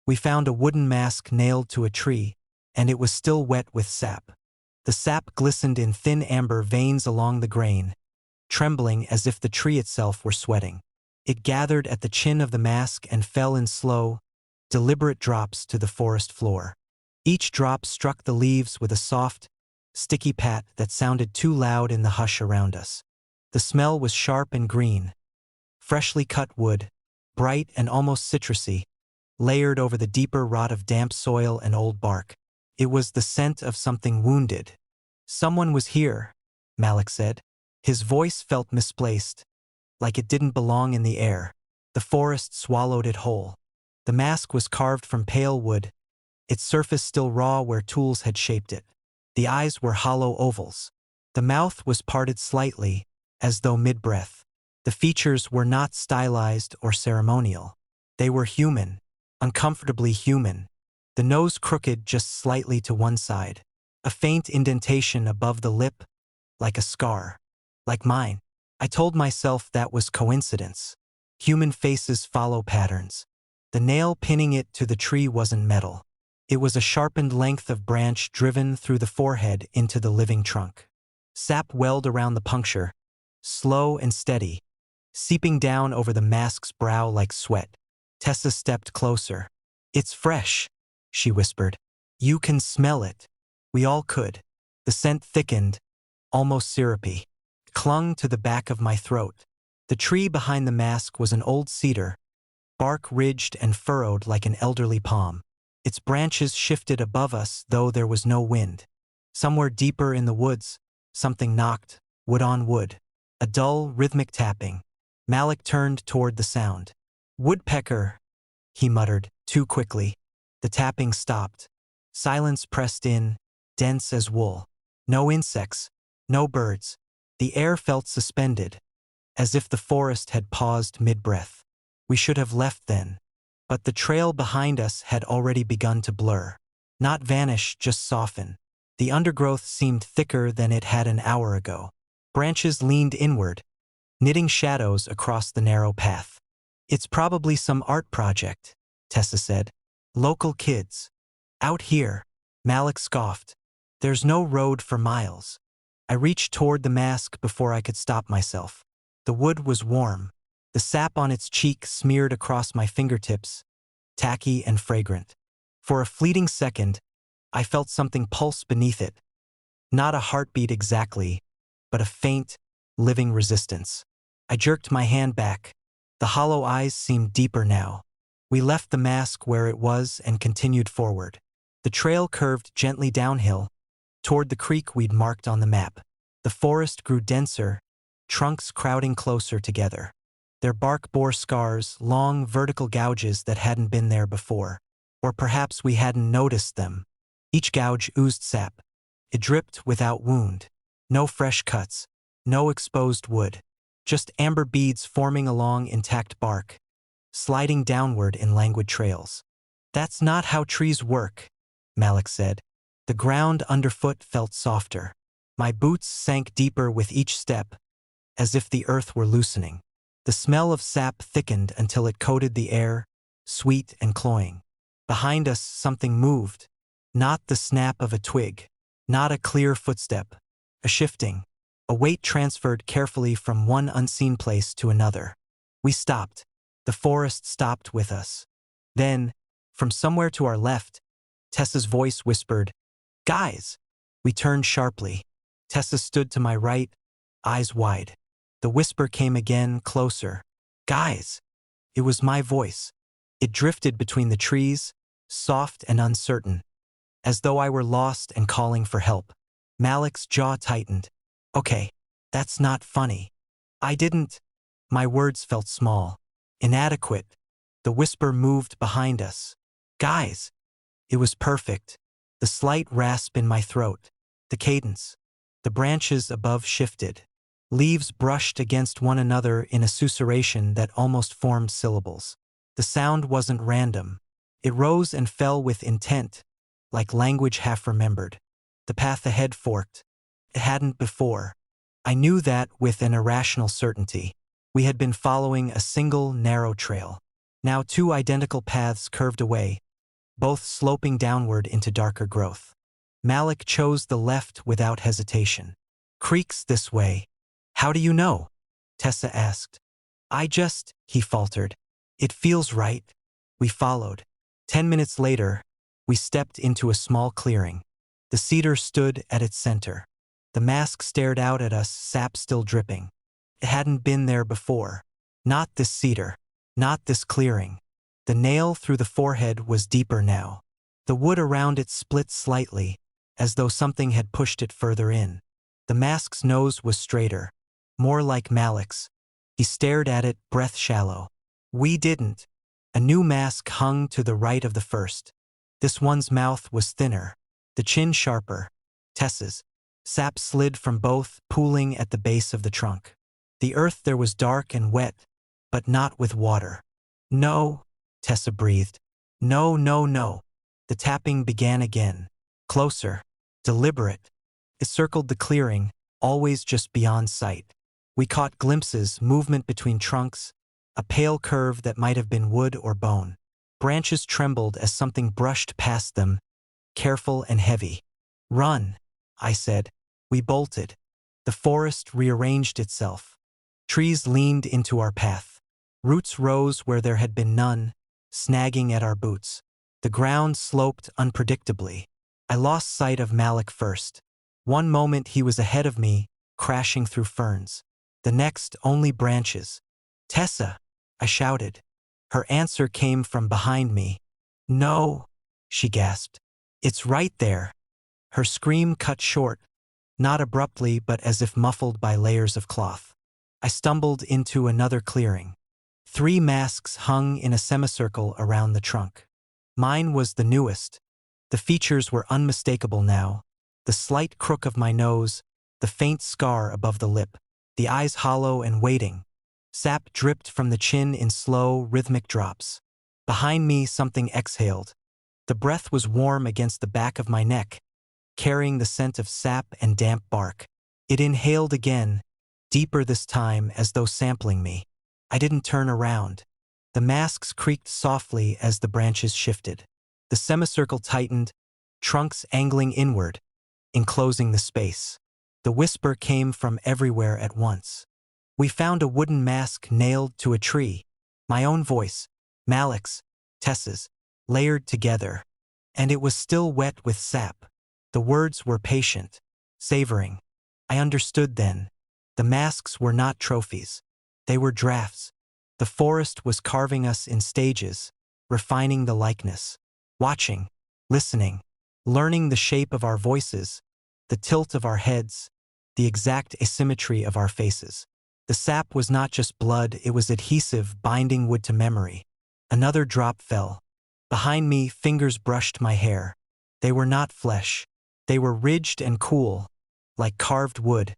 We found a wooden mask nailed to a tree, and it was still wet with sap. The sap glistened in thin amber veins along the grain, trembling as if the tree itself were sweating. It gathered at the chin of the mask and fell in slow, deliberate drops to the forest floor. Each drop struck the leaves with a soft, sticky pat that sounded too loud in the hush around us. The smell was sharp and green, freshly cut wood, bright and almost citrusy, layered over the deeper rot of damp soil and old bark. It was the scent of something wounded. "Someone was here," Malik said. His voice felt misplaced, like it didn't belong in the air. The forest swallowed it whole. The mask was carved from pale wood, its surface still raw where tools had shaped it. The eyes were hollow ovals. The mouth was parted slightly, as though mid-breath. The features were not stylized or ceremonial. They were human, uncomfortably human. The nose crooked just slightly to one side. A faint indentation above the lip, like a scar. Like mine. I told myself that was coincidence. Human faces follow patterns. The nail pinning it to the tree wasn't metal. It was a sharpened length of branch driven through the forehead into the living trunk. Sap welled around the puncture, slow and steady, seeping down over the mask's brow like sweat. Tessa stepped closer. "It's fresh," she whispered. "You can smell it." We all could. The scent thickened, almost syrupy, clung to the back of my throat. The tree behind the mask was an old cedar, bark ridged and furrowed like an elderly palm. Its branches shifted above us, though there was no wind. Somewhere deeper in the woods, something knocked, wood on wood. A dull, rhythmic tapping. Malik turned toward the sound. "Woodpecker," he muttered, too quickly. The tapping stopped. Silence pressed in, dense as wool. No insects, no birds. The air felt suspended, as if the forest had paused mid-breath. We should have left then. But the trail behind us had already begun to blur. Not vanish, just soften. The undergrowth seemed thicker than it had an hour ago. Branches leaned inward, knitting shadows across the narrow path. "It's probably some art project," Tessa said. "Local kids. Out here." Malik scoffed. "There's no road for miles." I reached toward the mask before I could stop myself. The wood was warm. The sap on its cheek smeared across my fingertips, tacky and fragrant. For a fleeting second, I felt something pulse beneath it. Not a heartbeat exactly, but a faint, living resistance. I jerked my hand back. The hollow eyes seemed deeper now. We left the mask where it was and continued forward. The trail curved gently downhill, toward the creek we'd marked on the map. The forest grew denser, trunks crowding closer together. Their bark bore scars, long vertical gouges that hadn't been there before. Or perhaps we hadn't noticed them. Each gouge oozed sap. It dripped without wound. No fresh cuts. No exposed wood. Just amber beads forming along intact bark, sliding downward in languid trails. "That's not how trees work," Malik said. The ground underfoot felt softer. My boots sank deeper with each step, as if the earth were loosening. The smell of sap thickened until it coated the air, sweet and cloying. Behind us, something moved. Not the snap of a twig. Not a clear footstep. A shifting. A weight transferred carefully from one unseen place to another. We stopped. The forest stopped with us. Then, from somewhere to our left, Tessa's voice whispered, "Guys!" We turned sharply. Tessa stood to my right, eyes wide. The whisper came again, closer. "Guys!" It was my voice. It drifted between the trees, soft and uncertain, as though I were lost and calling for help. Malik's jaw tightened. "Okay, that's not funny." I didn't. My words felt small, inadequate. The whisper moved behind us. "Guys!" It was perfect. The slight rasp in my throat. The cadence. The branches above shifted. Leaves brushed against one another in a susurration that almost formed syllables. The sound wasn't random. It rose and fell with intent, like language half-remembered. The path ahead forked. It hadn't before. I knew that with an irrational certainty. We had been following a single, narrow trail. Now two identical paths curved away, both sloping downward into darker growth. Malik chose the left without hesitation. "Creeks this way." "How do you know?" Tessa asked. He faltered. "It feels right." We followed. 10 minutes later, we stepped into a small clearing. The cedar stood at its center. The mask stared out at us, sap still dripping. It hadn't been there before. Not this cedar. Not this clearing. The nail through the forehead was deeper now. The wood around it split slightly, as though something had pushed it further in. The mask's nose was straighter, more like Malik's. He stared at it, breath shallow. We didn't. A new mask hung to the right of the first. This one's mouth was thinner, the chin sharper. Tessa's. Sap slid from both, pooling at the base of the trunk. The earth there was dark and wet, but not with water. "No," Tessa breathed. "No, no, no." The tapping began again. Closer. Deliberate. It circled the clearing, always just beyond sight. We caught glimpses, movement between trunks, a pale curve that might have been wood or bone. Branches trembled as something brushed past them, careful and heavy. "Run," I said. We bolted. The forest rearranged itself. Trees leaned into our path. Roots rose where there had been none, snagging at our boots. The ground sloped unpredictably. I lost sight of Malik first. One moment he was ahead of me, crashing through ferns. The next, only branches. "Tessa!" I shouted. Her answer came from behind me. "No," she gasped. "It's right there." Her scream cut short, not abruptly but as if muffled by layers of cloth. I stumbled into another clearing. 3 masks hung in a semicircle around the trunk. Mine was the newest. The features were unmistakable now. The slight crook of my nose, the faint scar above the lip, the eyes hollow and waiting. Sap dripped from the chin in slow, rhythmic drops. Behind me, something exhaled. The breath was warm against the back of my neck, carrying the scent of sap and damp bark. It inhaled again, deeper this time, as though sampling me. I didn't turn around. The masks creaked softly as the branches shifted. The semicircle tightened, trunks angling inward, enclosing the space. The whisper came from everywhere at once. "We found a wooden mask nailed to a tree." My own voice, Malik's, Tessa's, layered together. And it was still wet with sap. The words were patient, savoring. I understood then. The masks were not trophies. They were drafts. The forest was carving us in stages, refining the likeness. Watching, listening, learning the shape of our voices, the tilt of our heads, the exact asymmetry of our faces. The sap was not just blood, it was adhesive, binding wood to memory. Another drop fell. Behind me, fingers brushed my hair. They were not flesh. They were ridged and cool, like carved wood,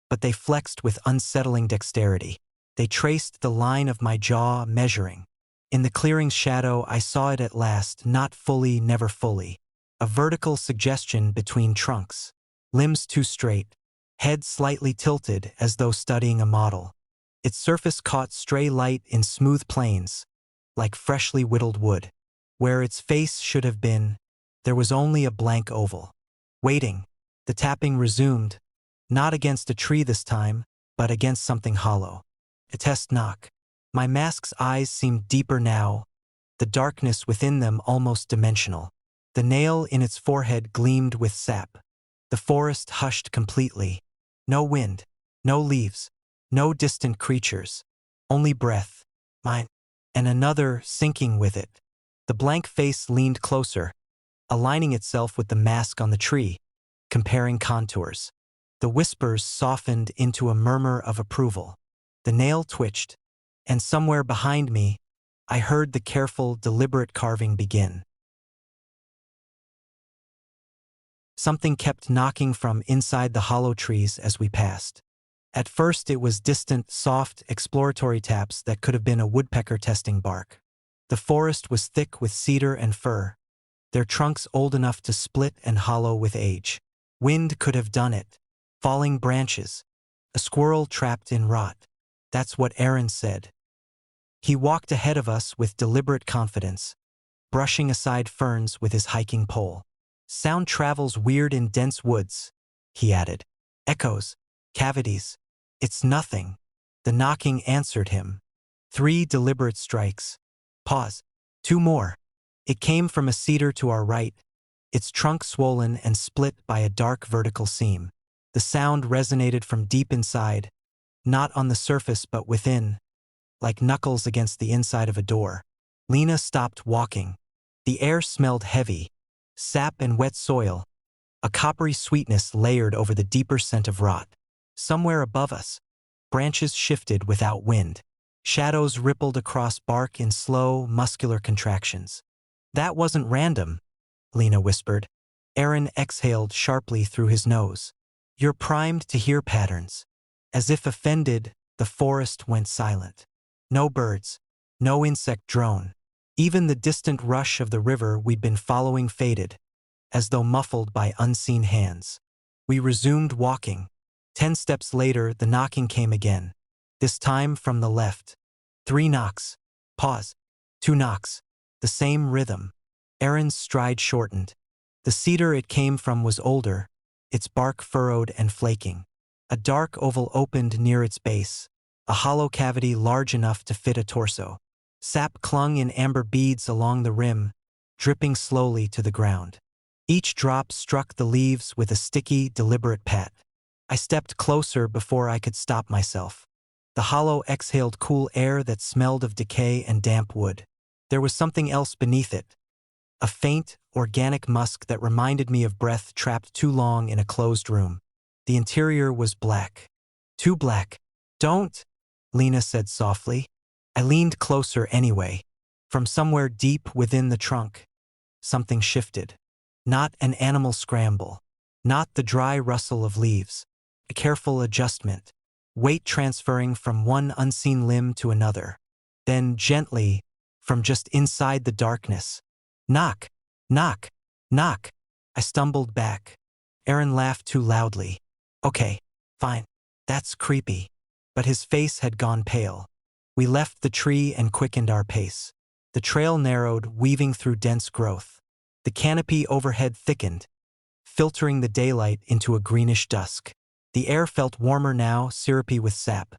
but they flexed with unsettling dexterity. They traced the line of my jaw, measuring. In the clearing's shadow, I saw it at last, not fully, never fully. A vertical suggestion between trunks. Limbs too straight, head slightly tilted as though studying a model. Its surface caught stray light in smooth planes, like freshly whittled wood. Where its face should have been, there was only a blank oval. Waiting, the tapping resumed, not against a tree this time, but against something hollow. A test knock. My mask's eyes seemed deeper now, the darkness within them almost dimensional. The nail in its forehead gleamed with sap. The forest hushed completely. No wind, no leaves, no distant creatures. Only breath, mine, and another sinking with it. The blank face leaned closer, aligning itself with the mask on the tree, comparing contours. The whispers softened into a murmur of approval. The nail twitched, and somewhere behind me, I heard the careful, deliberate carving begin. Something kept knocking from inside the hollow trees as we passed. At first it was distant, soft, exploratory taps that could have been a woodpecker testing bark. The forest was thick with cedar and fir, their trunks old enough to split and hollow with age. Wind could have done it. Falling branches. A squirrel trapped in rot. That's what Aaron said. He walked ahead of us with deliberate confidence, brushing aside ferns with his hiking pole. Sound travels weird in dense woods, he added. Echoes, cavities. It's nothing. The knocking answered him. 3 deliberate strikes. Pause. 2 more. It came from a cedar to our right, its trunk swollen and split by a dark vertical seam. The sound resonated from deep inside, not on the surface but within, like knuckles against the inside of a door. Lena stopped walking. The air smelled heavy, sap and wet soil, a coppery sweetness layered over the deeper scent of rot. Somewhere above us, branches shifted without wind. Shadows rippled across bark in slow, muscular contractions. That wasn't random, Lena whispered. Aaron exhaled sharply through his nose. You're primed to hear patterns. As if offended, the forest went silent. No birds, no insect drone. Even the distant rush of the river we'd been following faded, as though muffled by unseen hands. We resumed walking. 10 steps later, the knocking came again, this time from the left. 3 knocks. Pause. 2 knocks. The same rhythm. Aaron's stride shortened. The cedar it came from was older, its bark furrowed and flaking. A dark oval opened near its base, a hollow cavity large enough to fit a torso. Sap clung in amber beads along the rim, dripping slowly to the ground. Each drop struck the leaves with a sticky, deliberate pat. I stepped closer before I could stop myself. The hollow exhaled cool air that smelled of decay and damp wood. There was something else beneath it. A faint, organic musk that reminded me of breath trapped too long in a closed room. The interior was black. Too black. Don't, Lena said softly. I leaned closer anyway. From somewhere deep within the trunk, something shifted. Not an animal scramble. Not the dry rustle of leaves. A careful adjustment. Weight transferring from one unseen limb to another. Then gently, from just inside the darkness. Knock, knock, knock. I stumbled back. Aaron laughed too loudly. Okay, fine. That's creepy. But his face had gone pale. We left the tree and quickened our pace. The trail narrowed, weaving through dense growth. The canopy overhead thickened, filtering the daylight into a greenish dusk. The air felt warmer now, syrupy with sap.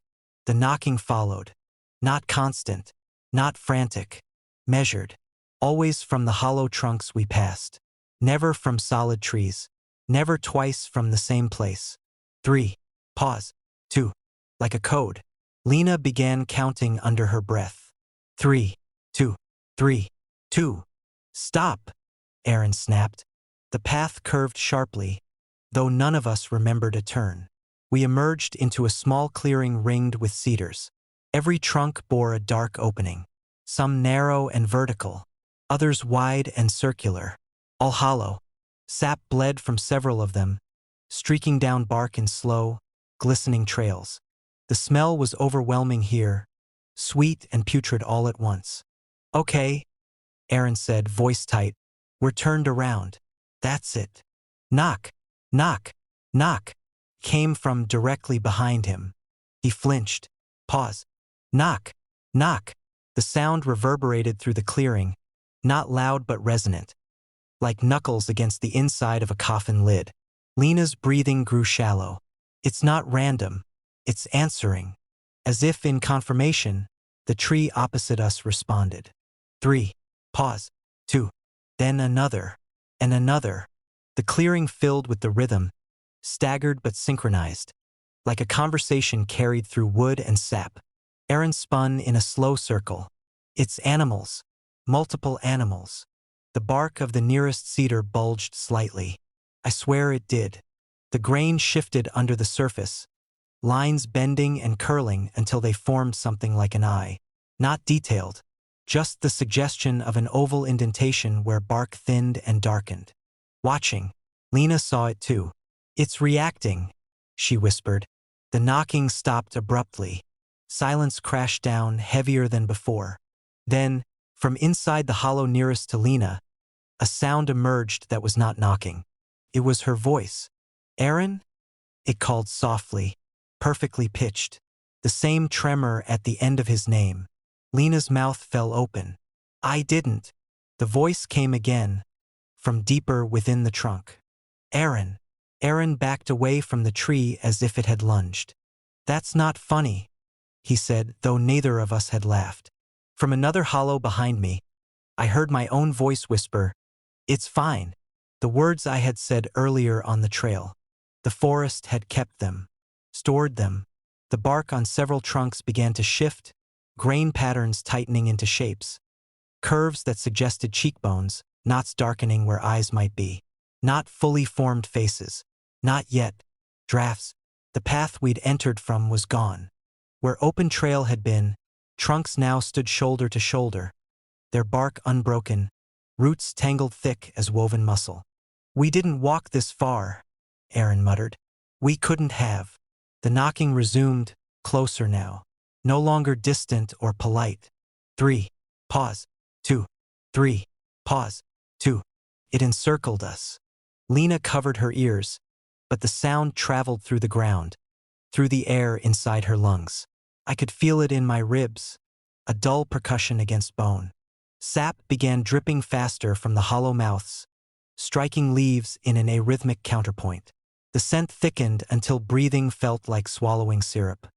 The knocking followed. Not constant, not frantic. Measured. Always from the hollow trunks we passed. Never from solid trees. Never twice from the same place. 3. Pause. 2. Like a code. Lena began counting under her breath. 3, 2, 3, 2. Stop, Aaron snapped. The path curved sharply, though none of us remembered a turn. We emerged into a small clearing ringed with cedars. Every trunk bore a dark opening, some narrow and vertical, others wide and circular, all hollow. Sap bled from several of them, streaking down bark in slow, glistening trails. The smell was overwhelming here, sweet and putrid all at once. Okay, Aaron said, voice tight. We're turned around. That's it. Knock, knock, knock, came from directly behind him. He flinched. Pause. Knock, knock. The sound reverberated through the clearing, not loud but resonant, like knuckles against the inside of a coffin lid. Lena's breathing grew shallow. It's not random. It's answering. As if in confirmation, the tree opposite us responded. 3. Pause. 2. Then another. And another. The clearing filled with the rhythm, staggered but synchronized, like a conversation carried through wood and sap. Aaron spun in a slow circle. It's animals. Multiple animals. The bark of the nearest cedar bulged slightly. I swear it did. The grain shifted under the surface, lines bending and curling until they formed something like an eye. Not detailed, just the suggestion of an oval indentation where bark thinned and darkened. Watching, Lena saw it too. It's reacting, she whispered. The knocking stopped abruptly. Silence crashed down, heavier than before. Then, from inside the hollow nearest to Lena, a sound emerged that was not knocking. It was her voice. Aaron? It called softly, perfectly pitched. The same tremor at the end of his name. Lena's mouth fell open. I didn't. The voice came again, from deeper within the trunk. Aaron. Aaron backed away from the tree as if it had lunged. "That's not funny," he said, though neither of us had laughed. From another hollow behind me, I heard my own voice whisper, "It's fine." The words I had said earlier on the trail. The forest had kept them, stored them. The bark on several trunks began to shift, grain patterns tightening into shapes. Curves that suggested cheekbones, knots darkening where eyes might be. Not fully formed faces. Not yet. Drafts. The path we'd entered from was gone. Where open trail had been, trunks now stood shoulder to shoulder, their bark unbroken, roots tangled thick as woven muscle. "We didn't walk this far," Aaron muttered. "We couldn't have." The knocking resumed, closer now, no longer distant or polite. 3. Pause. 2. 3. Pause. 2. It encircled us. Lena covered her ears, but the sound traveled through the ground, through the air inside her lungs. I could feel it in my ribs, a dull percussion against bone. Sap began dripping faster from the hollow mouths, striking leaves in an arrhythmic counterpoint. The scent thickened until breathing felt like swallowing syrup.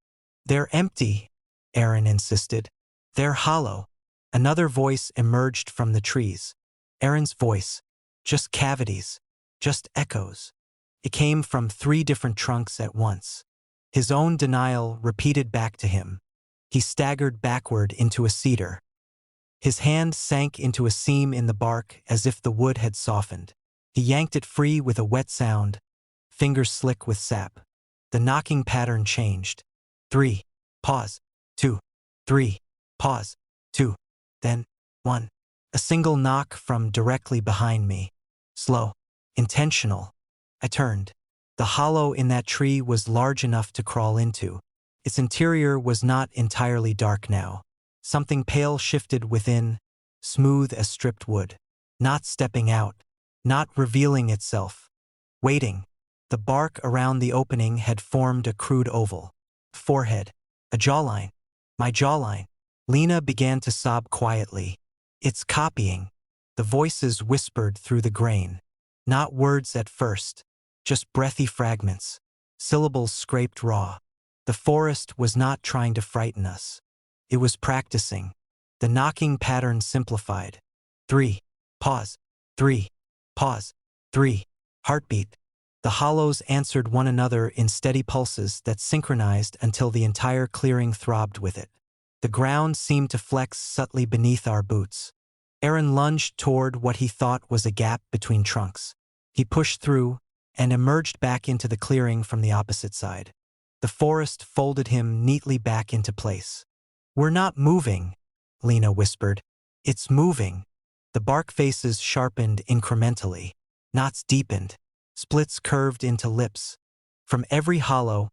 "They're empty," Aaron insisted. "They're hollow." Another voice emerged from the trees. Aaron's voice. Just cavities. Just echoes. It came from 3 different trunks at once. His own denial repeated back to him. He staggered backward into a cedar. His hand sank into a seam in the bark as if the wood had softened. He yanked it free with a wet sound, fingers slick with sap. The knocking pattern changed. 3. Pause. 2. 3. Pause. 2. Then, 1. A single knock from directly behind me. Slow. Intentional. I turned. The hollow in that tree was large enough to crawl into. Its interior was not entirely dark now. Something pale shifted within, smooth as stripped wood. Not stepping out. Not revealing itself. Waiting. The bark around the opening had formed a crude oval. Forehead. A jawline. My jawline. Lena began to sob quietly. "It's copying." The voices whispered through the grain. Not words at first, just breathy fragments, syllables scraped raw. The forest was not trying to frighten us. It was practicing. The knocking pattern simplified. 3. Pause. 3. Pause. 3. Heartbeat. The hollows answered one another in steady pulses that synchronized until the entire clearing throbbed with it. The ground seemed to flex subtly beneath our boots. Aaron lunged toward what he thought was a gap between trunks. He pushed through and emerged back into the clearing from the opposite side. The forest folded him neatly back into place. "We're not moving," Lena whispered. "It's moving." The bark faces sharpened incrementally. Knots deepened. Splits curved into lips. From every hollow,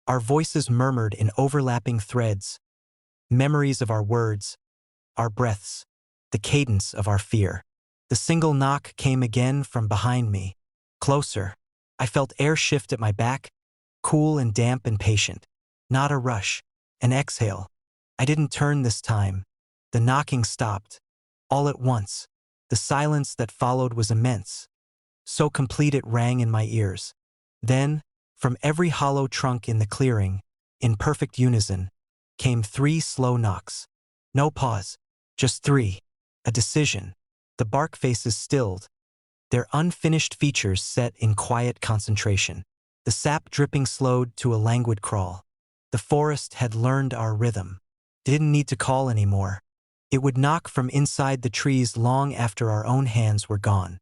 our voices murmured in overlapping threads. Memories of our words, our breaths, the cadence of our fear. The single knock came again from behind me. Closer. I felt air shift at my back, cool and damp and patient. Not a rush. An exhale. I didn't turn this time. The knocking stopped. All at once. The silence that followed was immense. So complete it rang in my ears. Then, from every hollow trunk in the clearing, in perfect unison, came 3 slow knocks. No pause. Just 3. A decision. The bark faces stilled, their unfinished features set in quiet concentration. The sap dripping slowed to a languid crawl. The forest had learned our rhythm. Didn't need to call anymore. It would knock from inside the trees long after our own hands were gone.